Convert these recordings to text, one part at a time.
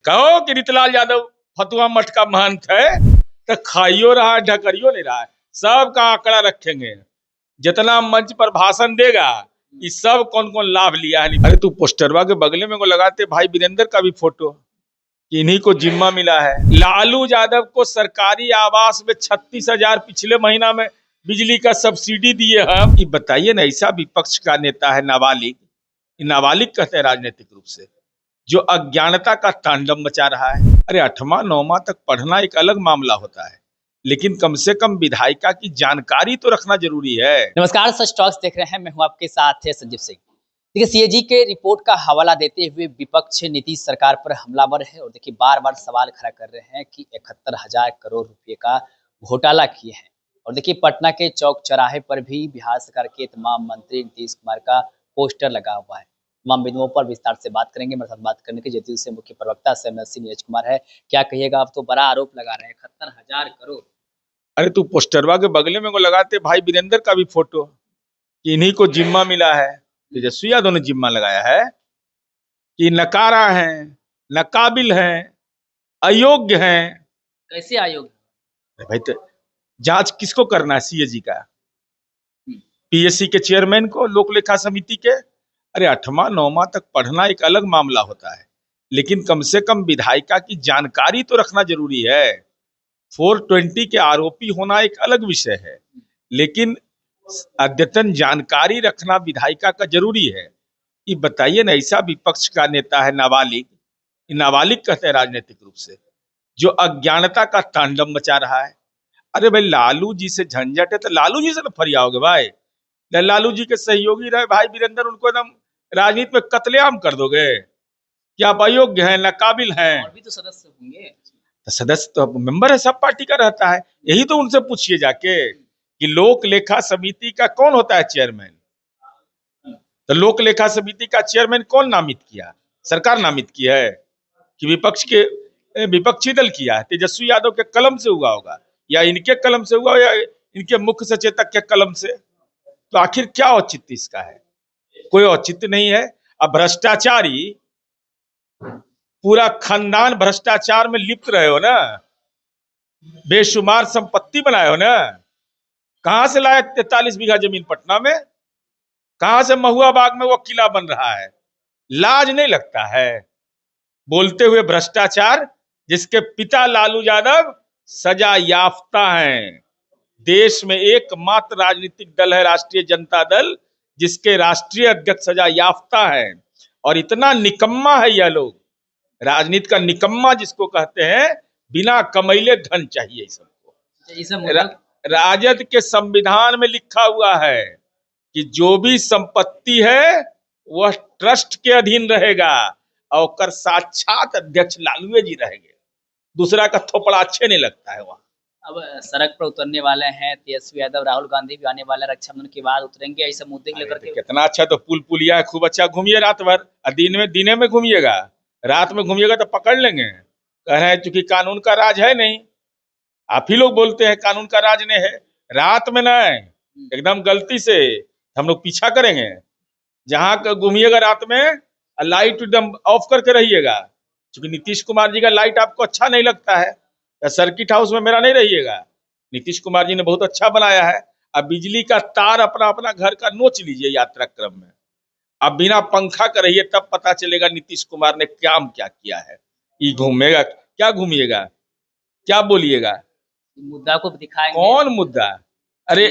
कहो कि रीतलाल यादव फतुहा मठ का महंत है तो खाइयो रहा है, ढकरियो नहीं रहा है। सबका आंकड़ा रखेंगे, जितना मंच पर भाषण देगा ये सब कौन कौन लाभ लिया है। अरे तू पोस्टरवा के बगले में को लगाते भाई वीरेंद्र का भी फोटो, इन्हीं को जिम्मा मिला है। लालू यादव को सरकारी आवास में 36,000 पिछले महीना में बिजली का सब्सिडी दिए हम। ये बताइए ना, ऐसा विपक्ष का नेता है नाबालिग, नाबालिग कहते हैं राजनीतिक रूप से, जो अज्ञानता का तांडव मचा रहा है। अरे 8वां 9वां तक पढ़ना एक अलग मामला होता है, लेकिन कम से कम विधायिका की जानकारी तो रखना जरूरी है। नमस्कार, सच टॉक्स देख रहे हैं। मैं हूं आपके साथ है संजीव सिंह। देखिए, सीएजी के रिपोर्ट का हवाला देते हुए विपक्ष नीतीश सरकार पर हमलावर है और देखिए बार बार सवाल खड़ा कर रहे हैं कि 71,000 करोड़ रुपए का घोटाला किए हैं। और देखिए पटना के चौक चौराहे पर भी बिहार सरकार के तमाम मंत्री नीतीश कुमार का पोस्टर लगा हुआ है। तमाम बिंदुओं पर विस्तार से बात करेंगे। मेरे साथ बात करने के जदयू से मुख्य प्रवक्ता से नीरज कुमार है। क्या कहिएगा, आप तो बड़ा आरोप लगा रहे हैं 71,000 करोड़। अरे तू पोस्टरवा के बगले में को लगाते भाई वीरेंद्र का भी फोटो, कि इन्हीं को जिम्मा मिला है। तेजस्वी यादव ने जिम्मा लगाया है कि नकारा है, नाकाबिल है, अयोग्य है। कैसे अयोग्य? भाई तो जांच किसको करना है? सीएजी का, पीएससी के चेयरमैन को, लोक लेखा समिति के। अरे 8वां 9वां तक पढ़ना एक अलग मामला होता है, लेकिन कम से कम विधायिका की जानकारी तो रखना जरूरी है। 420 के आरोपी होना एक अलग विषय है, लेकिन अद्यतन जानकारी रखना विधायिका का जरूरी है। ये बताइए ना, ऐसा विपक्ष का नेता है नाबालिग, नाबालिग कहते हैं राजनीतिक रूप से, जो अज्ञानता का तांडव मचा रहा है। अरे भाई लालू जी से झंझट है तो लालू जी से ना फरियाओगे भाई। लालू जी के सहयोगी रहे भाई वीरेंद्र, उनको एकदम राजनीति में कत्लेआम कर दोगे कि आप अयोग्य हैं, नाकाबिल हैं। और भी तो सदस्य होंगे। तो सदस्य तो मेंबर है, सब पार्टी का रहता है। यही तो उनसे पूछिए जाके कि लोक लेखा समिति का कौन होता है चेयरमैन। तो लोक लेखा समिति का चेयरमैन कौन नामित किया? सरकार नामित की है कि विपक्षी दल किया है? तेजस्वी यादव के कलम से हुआ होगा, या इनके कलम से हुआ, या इनके मुख्य सचेतक के कलम से। तो आखिर क्या औचित्य इसका है? कोई औचित्य नहीं है। अब भ्रष्टाचारी, पूरा खानदान भ्रष्टाचार में लिप्त रहे हो ना, बेशुमार संपत्ति बनाए हो ना। कहां से लाए 43 बीघा जमीन पटना में? कहां से महुआ बाग में वो किला बन रहा है? लाज नहीं लगता है बोलते हुए भ्रष्टाचार, जिसके पिता लालू यादव सजा याफ्ता हैं। देश में एकमात्र राजनीतिक दल है राष्ट्रीय जनता दल, जिसके राष्ट्रीय अध्यक्ष सजा याफ्ता है। और इतना निकम्मा है यह लोग, राजनीति का निकम्मा जिसको कहते हैं, बिना कमैले धन चाहिए सबको। राजद के संविधान में लिखा हुआ है कि जो भी संपत्ति है वह ट्रस्ट के अधीन रहेगा और साक्षात अध्यक्ष लालू जी रहेंगे। दूसरा का थोपड़ा अच्छे नहीं लगता है वहां। अब सड़क पर उतरने वाले हैं तेजस्वी यादव, राहुल गांधी भी आने वाले, रक्षाबंधन के बाद उतरेंगे, ऐसे मुद्दे लेकर के। कितना अच्छा, तो पुल पुलिया है, खूब अच्छा घूमिए रात भर। दिन में घूमिएगा, रात में घूमिएगा तो पकड़ लेंगे। कह रहे हैं चूंकि कानून का राज है नहीं। आप ही लोग बोलते हैं कानून का राज नहीं है। रात में नहीं, एकदम गलती से हम लोग पीछा करेंगे। जहां घूमिएगा रात में, लाइट एकदम ऑफ करके रहिएगा। क्योंकि नीतीश कुमार जी का लाइट आपको अच्छा नहीं लगता है, या सर्किट हाउस में मेरा नहीं रहिएगा। नीतीश कुमार जी ने बहुत अच्छा बनाया है। अब बिजली का तार अपना अपना घर का नोच लीजिए यात्रा क्रम में। अब बिना पंखा का रहिए, तब पता चलेगा नीतीश कुमार ने क्या किया है। ये घूमेगा क्या, घूमिएगा क्या, बोलिएगा? मुद्दा को दिखाएंगे। कौन मुद्दा? अरे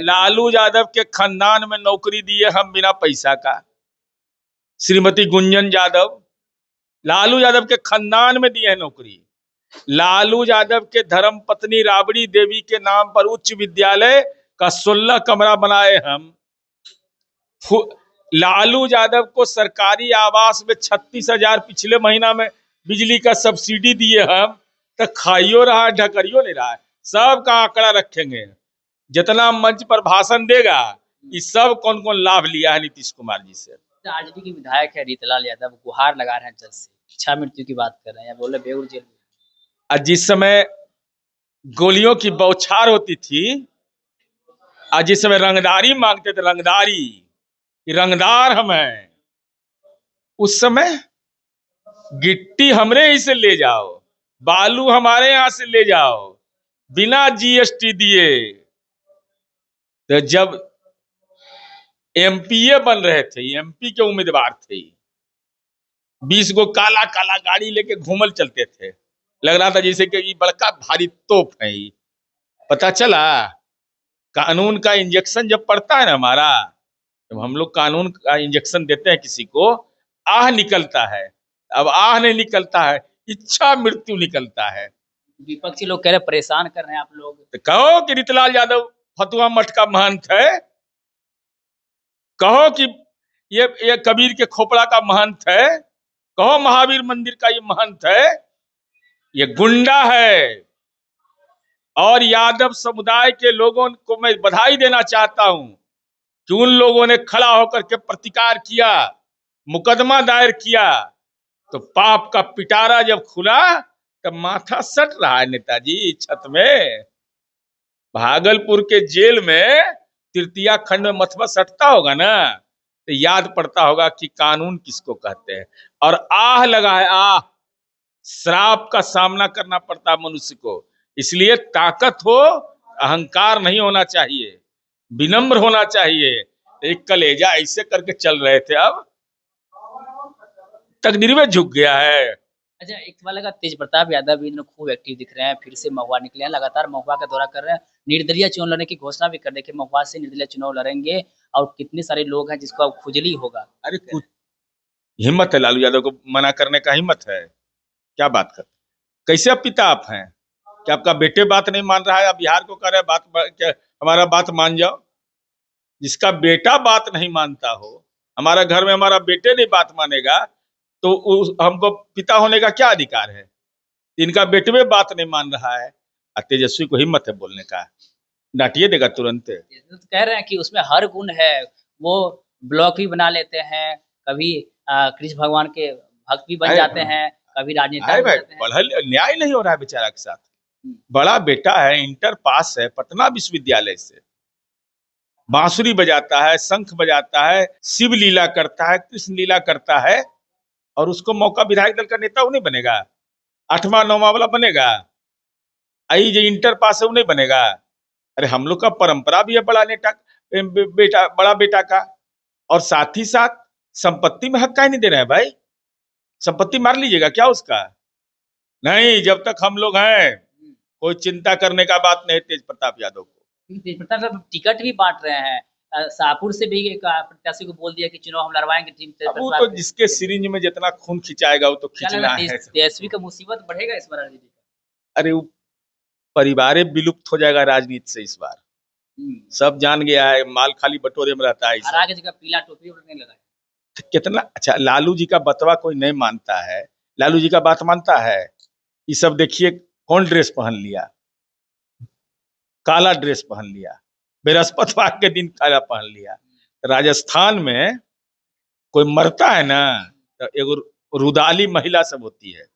लालू यादव के खानदान में नौकरी दिए हम बिना पैसा का। श्रीमती गुंजन यादव लालू यादव के खानदान में दिए हैं नौकरी। लालू यादव के धर्म पत्नी राबड़ी देवी के नाम पर उच्च विद्यालय का 16 कमरा बनाए हम। लालू यादव को सरकारी आवास में 36,000 पिछले महीना में बिजली का सब्सिडी दिए हम। तो खाइयो रहा है, ढकरियो नहीं रहा है। सबका आंकड़ा रखेंगे, जितना मंच पर भाषण देगा ये सब कौन कौन लाभ लिया है नीतीश कुमार जी से। आरजेडी के विधायक है रीतलाल यादव, गुहार लगा रहे हैं जज से, इच्छा मृत्यु की बात कर रहे हैं, बोले बेऊर जेल। जिस समय गोलियों की बौछार होती थी, आज जिस समय रंगदारी मांगते थे, रंगदारी, रंगदार हम हैं, उस समय गिट्टी हमरे ही से ले जाओ, बालू हमारे यहां से ले जाओ, बिना जीएसटी दिए। तो जब एमपीए बन रहे थे, एमपी के उम्मीदवार थे, 20 गो काला काला गाड़ी लेके घूमल चलते थे, लग रहा था जैसे कि ये बड़का भारी तोप है। ये पता चला कानून का इंजेक्शन जब पड़ता है ना हमारा, जब हम लोग कानून का इंजेक्शन देते हैं किसी को, आह निकलता है। अब आह नहीं निकलता है, इच्छा मृत्यु निकलता है। विपक्षी लोग कह रहे परेशान कर रहे हैं आप लोग। तो कहो कि रितलाल यादव फतुहा मठ का महंत है, कहो कि ये कबीर के खोपड़ा का महंत है, कहो महावीर मंदिर का ये महंत है। ये गुंडा है। और यादव समुदाय के लोगों को मैं बधाई देना चाहता हूं कि उन लोगों ने खड़ा होकर के प्रतिकार किया, मुकदमा दायर किया। तो पाप का पिटारा जब खुला तब माथा सट रहा है नेताजी छत में। भागलपुर के जेल में तृतीया खंड में मथवा सटता होगा ना, तो याद पड़ता होगा कि कानून किसको कहते हैं। और आह लगा है, आह, श्राप का सामना करना पड़ता है मनुष्य को। इसलिए ताकत हो, अहंकार नहीं होना चाहिए, विनम्र होना चाहिए। एक कलेजा ऐसे करके चल रहे थे, अब तकदीर में झुक गया है। अच्छा, एक सवाल लगा, तेज प्रताप यादव भी खूब एक्टिव दिख रहे हैं, फिर से महुआ निकले हैं, लगातार महुआ का दौरा कर रहे हैं, निर्दलीय चुनाव लड़ने की घोषणा भी कर दे कि महुआ से निर्दलीय चुनाव लड़ेंगे। और कितने सारे लोग हैं जिसको अब खुजली होगा। अरे कुछ हिम्मत है लालू यादव को मना करने का, हिम्मत है? क्या बात कर, कैसे अब पिता आप हैं? क्या आपका बेटे बात नहीं मान रहा है? आप बिहार को कह रहे हैं क्या हमारा बात मान जाओ? जिसका बेटा बात नहीं मानता हो, हमारा घर में हमारा बेटे नहीं बात मानेगा, तो हमको पिता होने का क्या अधिकार है? इनका बेटे में बात नहीं मान रहा है, तेजस्वी को हिम्मत है बोलने का, डांटिए देगा तुरंत। तो कह रहे हैं कि उसमें हर गुण है, वो ब्लॉग भी बना लेते हैं, कभी कृष्ण भगवान के भक्त भी बन जाते हैं, कभी राजनेता बन जाते हैं। पढ़ा न्याय नहीं हो रहा है बेचारा के साथ। बड़ा बेटा है, इंटर पास है पटना विश्वविद्यालय से, बांसुरी बजाता है, शंख बजाता है, शिव लीला करता है, कृष्ण लीला करता है, और उसको मौका विधायक दल का नेता वो नहीं बनेगा? 8वां 9वां वाला बनेगा? आई जो इंटर पास है वो नहीं बनेगा? अरे हम लोग का परंपरा भी है बड़ा बड़ा बेटा का। और साथ ही साथ संपत्ति में हक काहे नहीं दे रहे हैं भाई? संपत्ति मार लीजिएगा क्या उसका? नहीं, जब तक हम लोग हैं कोई चिंता करने का बात नहीं तेज प्रताप यादव को। तेज प्रताप साहब टीकट भी बांट रहे हैं, शाहपुर से भी एक प्रत्याशी को बोल दिया कि चुनाव हम लड़वाएंगे टीम से। वो तो जिसके सिरिंज में जितना खून खिंचाएगा वो तो खिंचना है। तेजस्वी का मुसीबत बढ़ेगा इस बार राजनीति का? अरे वो परिवार विलुप्त हो जाएगा राजनीति से इस बार। सब जान गया है, माल खाली बटोरे में रहता है। हरा के जगह पीला टोपी नहीं लगा कितना अच्छा। लालू जी का बतवा कोई नहीं मानता है, लालू जी का बात मानता है? ये सब देखिए कौन ड्रेस पहन लिया, काला ड्रेस पहन लिया, बृहस्पतिवार के दिन काला पहन लिया। राजस्थान में कोई मरता है ना, तो एक रुदाली महिला सब होती है,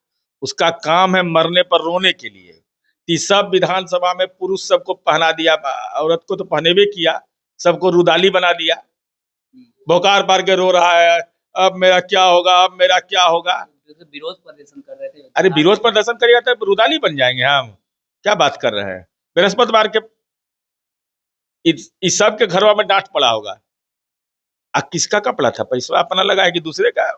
उसका काम है मरने पर रोने के लिए। सब विधानसभा में पुरुष सबको पहना दिया, औरत को तो पहनेवे किया, सबको रुदाली बना दिया, बोकार पार के रो रहा है, अब मेरा क्या होगा, अब मेरा क्या होगा। विरोध प्रदर्शन कर रहे थे। अरे विरोध प्रदर्शन करिए तो रुदाली बन जाएंगे हम? क्या बात कर रहे हैं? बृहस्पतिवार के इस सब के घरवा में डांट पड़ा होगा। किसका कपड़ा था? पैसा अपना लगाया कि दूसरे का?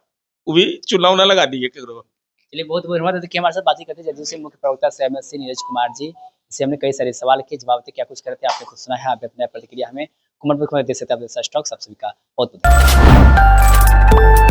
वो भी चुनाव न लगा दिए। चलिए, बहुत बहुत धन्यवाद। देखिए, हमारे साथ बातचीत करते जदयू से मुख्य प्रवक्ता CMSC नीरज कुमार जी, इसे हमने कई सारे सवाल किए, जवाब थे, क्या कुछ करे थे आपने खुद सुना है। आप अपने प्रतिक्रिया हमें कमेंट बॉक्स में दे सकते हैं। अपने स्टॉक सब सभी का बहुत बहुत